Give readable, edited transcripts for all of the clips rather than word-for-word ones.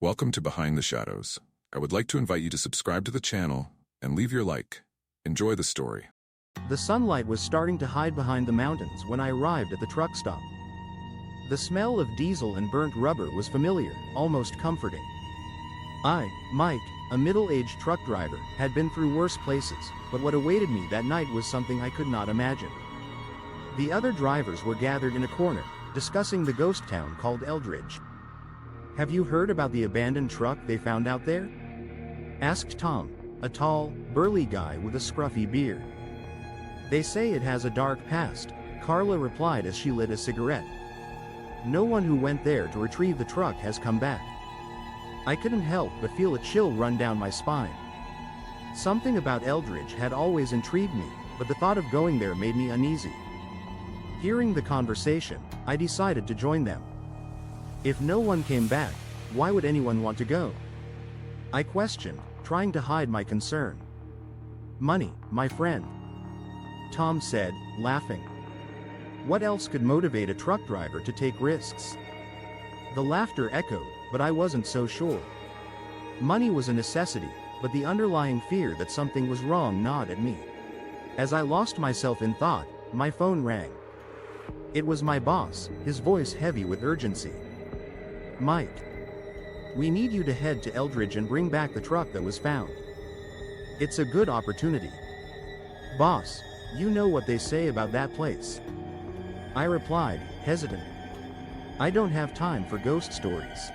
Welcome to Behind the Shadows. I would like to invite you to subscribe to the channel and leave your like. Enjoy the story. The sunlight was starting to hide behind the mountains when I arrived at the truck stop. The smell of diesel and burnt rubber was familiar, almost comforting. I, Mike, a middle-aged truck driver, had been through worse places, but what awaited me that night was something I could not imagine. The other drivers were gathered in a corner, discussing the ghost town called Eldridge. "Have you heard about the abandoned truck they found out there?" asked Tom, a tall, burly guy with a scruffy beard. "They say it has a dark past," Carla replied as she lit a cigarette. "No one who went there to retrieve the truck has come back." I couldn't help but feel a chill run down my spine. Something about Eldridge had always intrigued me, but the thought of going there made me uneasy. Hearing the conversation, I decided to join them. If no one came back, why would anyone want to go? I questioned, trying to hide my concern. "Money, my friend," Tom said, laughing. What else could motivate a truck driver to take risks? The laughter echoed, but I wasn't so sure. Money was a necessity, but the underlying fear that something was wrong gnawed at me. As I lost myself in thought, my phone rang. It was my boss, his voice heavy with urgency. "Mike, we need you to head to Eldridge and bring back the truck that was found. It's a good opportunity." "Boss, you know what they say about that place," I replied, hesitant. "I don't have time for ghost stories."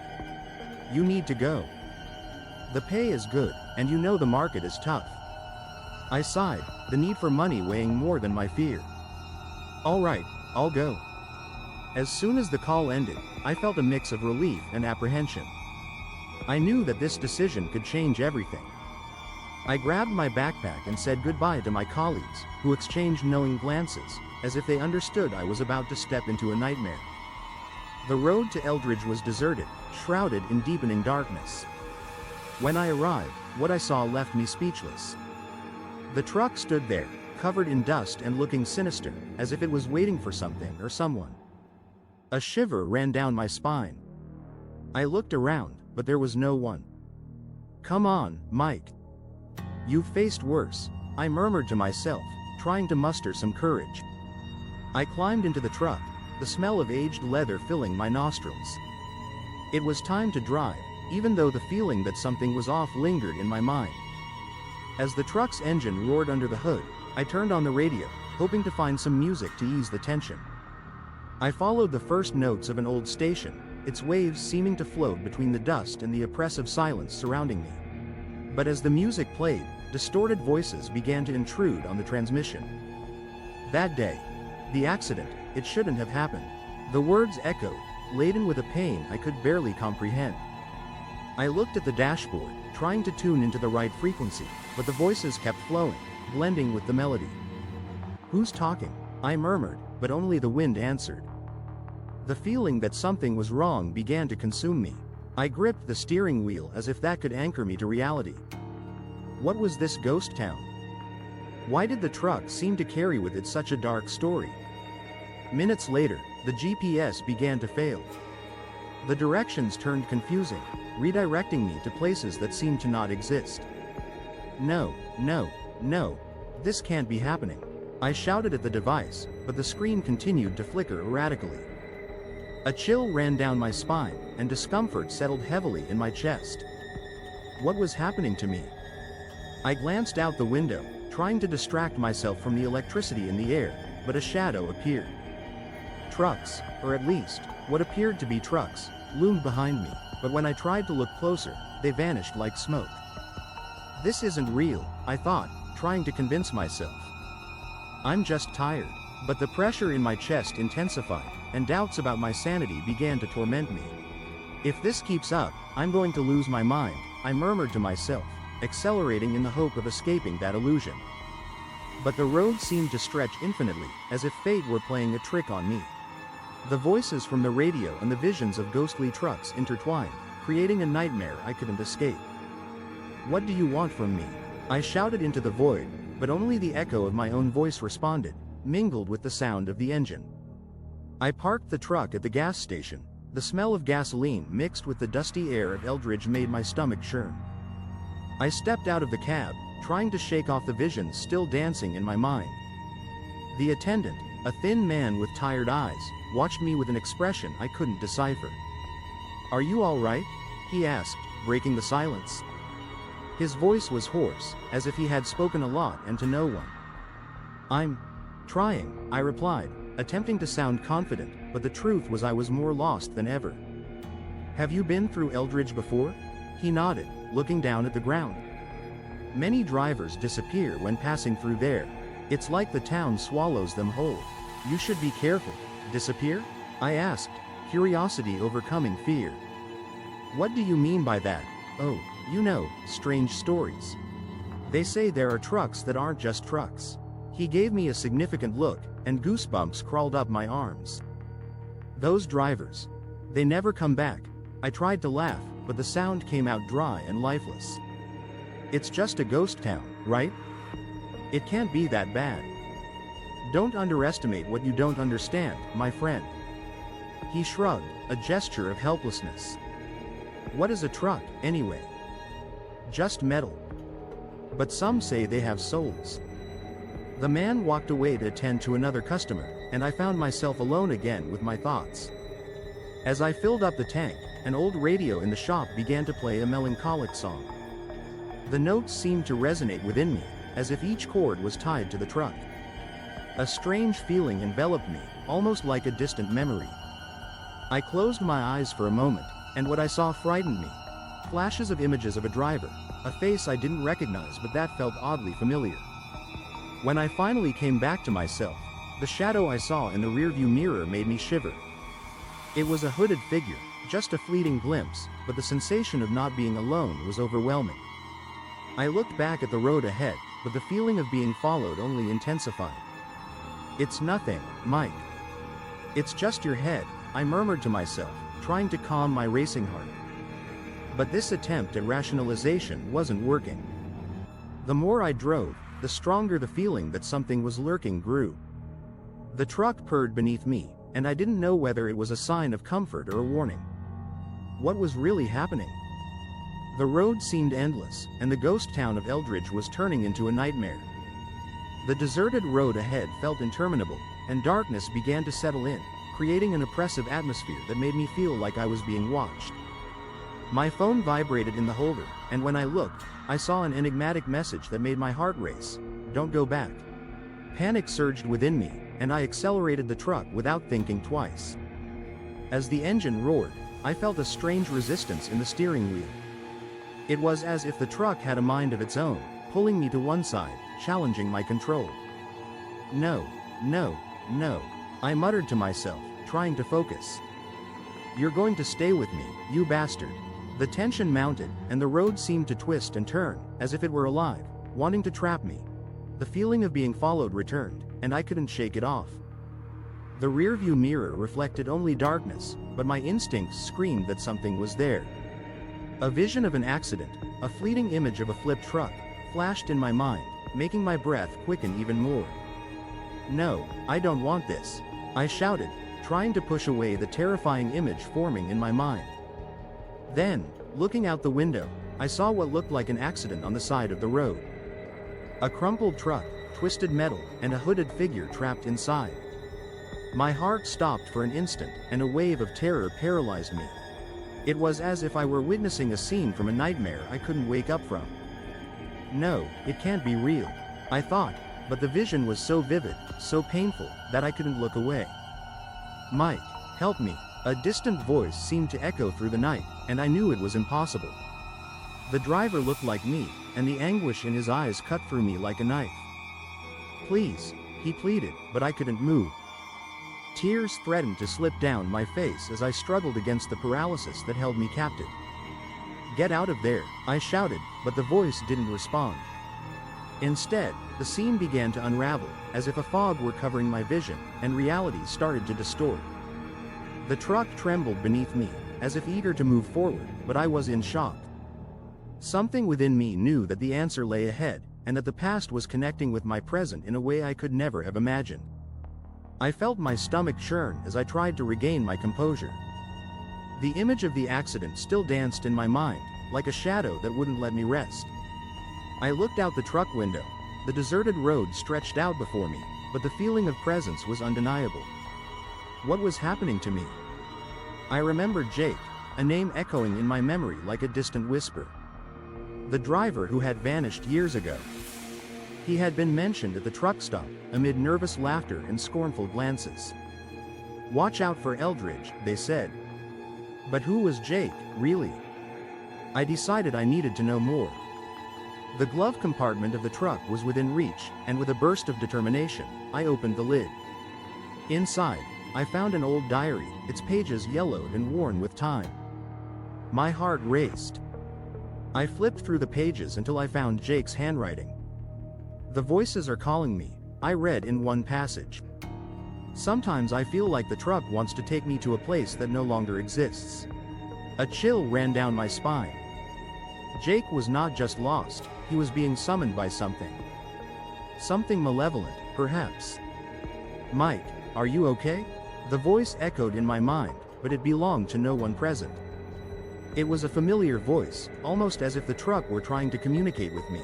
"You need to go. The pay is good, and you know the market is tough." I sighed, the need for money weighing more than my fear. "All right, I'll go." As soon as the call ended, I felt a mix of relief and apprehension. I knew that this decision could change everything. I grabbed my backpack and said goodbye to my colleagues, who exchanged knowing glances, as if they understood I was about to step into a nightmare. The road to Eldridge was deserted, shrouded in deepening darkness. When I arrived, what I saw left me speechless. The truck stood there, covered in dust and looking sinister, as if it was waiting for something or someone. A shiver ran down my spine. I looked around, but there was no one. "Come on, Mike. You've faced worse," I murmured to myself, trying to muster some courage. I climbed into the truck, the smell of aged leather filling my nostrils. It was time to drive, even though the feeling that something was off lingered in my mind. As the truck's engine roared under the hood, I turned on the radio, hoping to find some music to ease the tension. I followed the first notes of an old station, its waves seeming to float between the dust and the oppressive silence surrounding me. But as the music played, distorted voices began to intrude on the transmission. "That day. The accident, it shouldn't have happened." The words echoed, laden with a pain I could barely comprehend. I looked at the dashboard, trying to tune into the right frequency, but the voices kept flowing, blending with the melody. "Who's talking?" I murmured, but only the wind answered. The feeling that something was wrong began to consume me. I gripped the steering wheel as if that could anchor me to reality. What was this ghost town? Why did the truck seem to carry with it such a dark story? Minutes later, the GPS began to fail. The directions turned confusing, redirecting me to places that seemed to not exist. No, this can't be happening." I shouted at the device, but the screen continued to flicker erratically. A chill ran down my spine, and discomfort settled heavily in my chest. What was happening to me? I glanced out the window, trying to distract myself from the electricity in the air, but a shadow appeared. Trucks, or at least, what appeared to be trucks, loomed behind me, but when I tried to look closer, they vanished like smoke. "This isn't real," I thought, trying to convince myself. "I'm just tired." But the pressure in my chest intensified, and doubts about my sanity began to torment me. "If this keeps up, I'm going to lose my mind," I murmured to myself, accelerating in the hope of escaping that illusion. But the road seemed to stretch infinitely, as if fate were playing a trick on me. The voices from the radio and the visions of ghostly trucks intertwined, creating a nightmare I couldn't escape. "What do you want from me?" I shouted into the void, but only the echo of my own voice responded, mingled with the sound of the engine. I parked the truck at the gas station, The smell of gasoline mixed with the dusty air of Eldridge made my stomach churn. I stepped out of the cab, trying to shake off the visions still dancing in my mind. The attendant, a thin man with tired eyes, watched me with an expression I couldn't decipher. "Are you all right?" he asked, breaking the silence. His voice was hoarse, as if he had spoken a lot and to no one. "I'm trying," I replied, attempting to sound confident, but the truth was I was more lost than ever. "Have you been through Eldridge before?" He nodded, looking down at the ground. "Many drivers disappear when passing through there. It's like the town swallows them whole. You should be careful." "Disappear?" I asked, curiosity overcoming fear. "What do you mean by that?" "Oh, you know, strange stories. They say there are trucks that aren't just trucks." He gave me a significant look, and goosebumps crawled up my arms. "Those drivers. They never come back." I tried to laugh, but the sound came out dry and lifeless. "It's just a ghost town, right? It can't be that bad. Don't underestimate what you don't understand, my friend." He shrugged, a gesture of helplessness. "What is a truck, anyway? Just metal. But some say they have souls." The man walked away to attend to another customer, and I found myself alone again with my thoughts. As I filled up the tank, an old radio in the shop began to play a melancholic song. The notes seemed to resonate within me, as if each chord was tied to the truck. A strange feeling enveloped me, almost like a distant memory. I closed my eyes for a moment, and what I saw frightened me. Flashes of images of a driver, a face I didn't recognize but that felt oddly familiar. When I finally came back to myself, the shadow I saw in the rearview mirror made me shiver. It was a hooded figure, just a fleeting glimpse, but the sensation of not being alone was overwhelming. I looked back at the road ahead, but the feeling of being followed only intensified. "It's nothing, Mike. It's just your head," I murmured to myself, trying to calm my racing heart. But this attempt at rationalization wasn't working. The more I drove, the stronger the feeling that something was lurking grew. The truck purred beneath me, and I didn't know whether it was a sign of comfort or a warning. What was really happening? The road seemed endless, and the ghost town of Eldridge was turning into a nightmare. The deserted road ahead felt interminable, and darkness began to settle in, creating an oppressive atmosphere that made me feel like I was being watched. My phone vibrated in the holder, and when I looked, I saw an enigmatic message that made my heart race. "Don't go back." Panic surged within me, and I accelerated the truck without thinking twice. As the engine roared, I felt a strange resistance in the steering wheel. It was as if the truck had a mind of its own, pulling me to one side, challenging my control. "No, no, no," I muttered to myself, trying to focus. "You're going to stay with me, you bastard." The tension mounted, and the road seemed to twist and turn, as if it were alive, wanting to trap me. The feeling of being followed returned, and I couldn't shake it off. The rearview mirror reflected only darkness, but my instincts screamed that something was there. A vision of an accident, a fleeting image of a flipped truck, flashed in my mind, making my breath quicken even more. "No, I don't want this," I shouted, trying to push away the terrifying image forming in my mind. Then, looking out the window, I saw what looked like an accident on the side of the road. A crumpled truck, twisted metal, and a hooded figure trapped inside. My heart stopped for an instant, and a wave of terror paralyzed me. It was as if I were witnessing a scene from a nightmare I couldn't wake up from. "No, it can't be real," I thought, but the vision was so vivid, so painful, that I couldn't look away. "Mike, help me." A distant voice seemed to echo through the night, and I knew it was impossible. The driver looked like me, and the anguish in his eyes cut through me like a knife. "Please," he pleaded, but I couldn't move. Tears threatened to slip down my face as I struggled against the paralysis that held me captive. "Get out of there," I shouted, but the voice didn't respond. Instead, the scene began to unravel, as if a fog were covering my vision, and reality started to distort. The truck trembled beneath me, as if eager to move forward, but I was in shock. Something within me knew that the answer lay ahead, and that the past was connecting with my present in a way I could never have imagined. I felt my stomach churn as I tried to regain my composure. The image of the accident still danced in my mind, like a shadow that wouldn't let me rest. I looked out the truck window. The deserted road stretched out before me, but the feeling of presence was undeniable. What was happening to me? I remembered Jake, a name echoing in my memory like a distant whisper. The driver who had vanished years ago. He had been mentioned at the truck stop, amid nervous laughter and scornful glances. "Watch out for Eldridge," they said. But who was Jake, really? I decided I needed to know more. The glove compartment of the truck was within reach, and with a burst of determination, I opened the lid. Inside, I found an old diary, its pages yellowed and worn with time. My heart raced. I flipped through the pages until I found Jake's handwriting. "The voices are calling me," I read in one passage. "Sometimes I feel like the truck wants to take me to a place that no longer exists." A chill ran down my spine. Jake was not just lost, he was being summoned by something. Something malevolent, perhaps. "Mike, are you okay?" The voice echoed in my mind, but it belonged to no one present. It was a familiar voice, almost as if the truck were trying to communicate with me.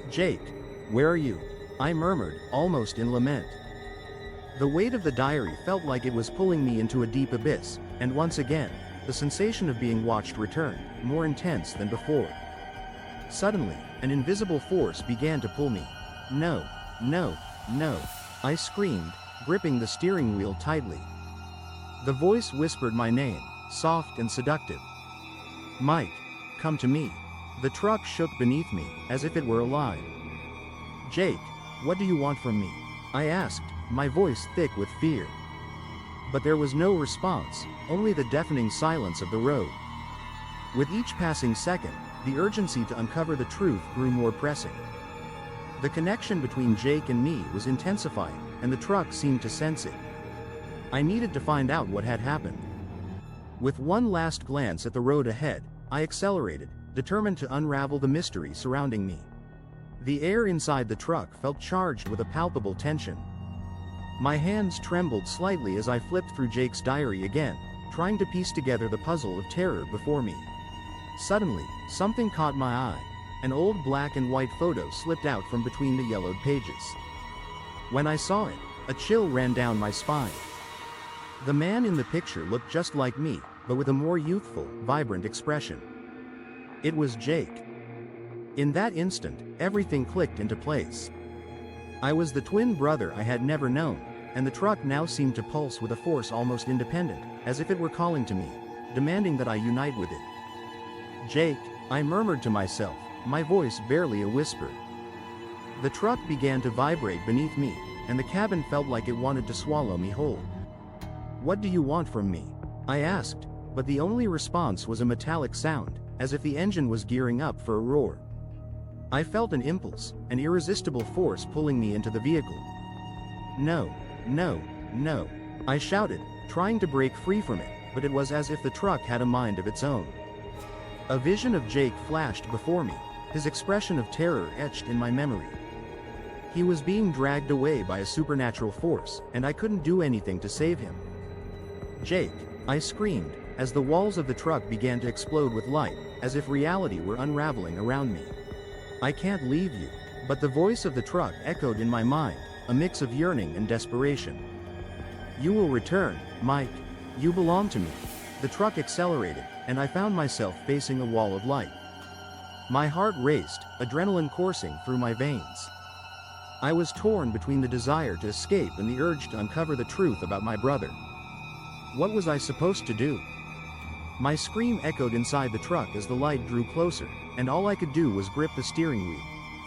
"Jake, where are you?" I murmured, almost in lament. The weight of the diary felt like it was pulling me into a deep abyss, and once again, the sensation of being watched returned, more intense than before. Suddenly, an invisible force began to pull me. "No, no, no," I screamed, gripping the steering wheel tightly. The voice whispered my name, soft and seductive. "Mike, come to me." The truck shook beneath me, as if it were alive. "Jake, what do you want from me?" I asked, my voice thick with fear. But there was no response, only the deafening silence of the road. With each passing second, the urgency to uncover the truth grew more pressing. The connection between Jake and me was intensifying, and the truck seemed to sense it. I needed to find out what had happened. With one last glance at the road ahead, I accelerated, determined to unravel the mystery surrounding me. The air inside the truck felt charged with a palpable tension. My hands trembled slightly as I flipped through Jake's diary again, trying to piece together the puzzle of terror before me. Suddenly, something caught my eye. An old black and white photo slipped out from between the yellowed pages. When I saw it, a chill ran down my spine. The man in the picture looked just like me, but with a more youthful, vibrant expression. It was Jake. In that instant, everything clicked into place. I was the twin brother I had never known, and the truck now seemed to pulse with a force almost independent, as if it were calling to me, demanding that I unite with it. "Jake," I murmured to myself, my voice barely a whisper. The truck began to vibrate beneath me, and the cabin felt like it wanted to swallow me whole. "What do you want from me?" I asked, but the only response was a metallic sound, as if the engine was gearing up for a roar. I felt an impulse, an irresistible force pulling me into the vehicle. "No, no, no," I shouted, trying to break free from it, but it was as if the truck had a mind of its own. A vision of Jake flashed before me, his expression of terror etched in my memory. He was being dragged away by a supernatural force, and I couldn't do anything to save him. "Jake," I screamed, as the walls of the truck began to explode with light, as if reality were unraveling around me. "I can't leave you," but the voice of the truck echoed in my mind, a mix of yearning and desperation. "You will return, Mike. You belong to me." The truck accelerated, and I found myself facing a wall of light. My heart raced, adrenaline coursing through my veins. I was torn between the desire to escape and the urge to uncover the truth about my brother. What was I supposed to do? My scream echoed inside the truck as the light drew closer, and all I could do was grip the steering wheel,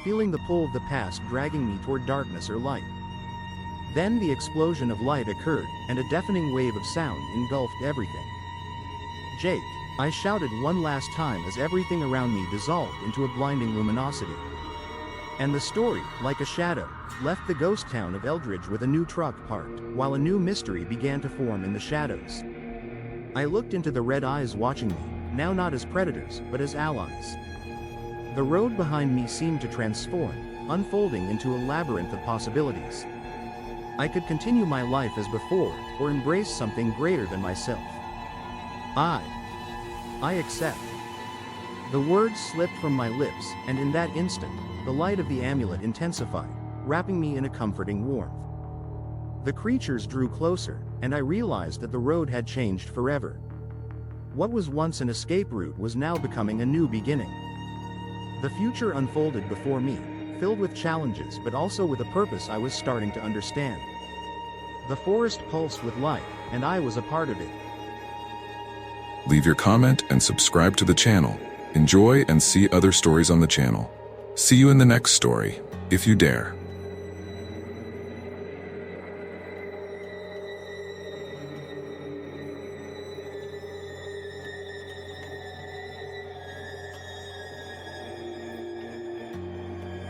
feeling the pull of the past dragging me toward darkness or light. Then the explosion of light occurred, and a deafening wave of sound engulfed everything. "Jake," I shouted one last time as everything around me dissolved into a blinding luminosity. And the story, like a shadow, left the ghost town of Eldridge with a new truck parked, while a new mystery began to form in the shadows. I looked into the red eyes watching me, now not as predators, but as allies. The road behind me seemed to transform, unfolding into a labyrinth of possibilities. I could continue my life as before, or embrace something greater than myself. I accept. The words slipped from my lips, and in that instant, the light of the amulet intensified, wrapping me in a comforting warmth. The creatures drew closer, and I realized that the road had changed forever. What was once an escape route was now becoming a new beginning. The future unfolded before me, filled with challenges but also with a purpose I was starting to understand. The forest pulsed with life, and I was a part of it. Leave your comment and subscribe to the channel. Enjoy and see other stories on the channel. See you in the next story, if you dare.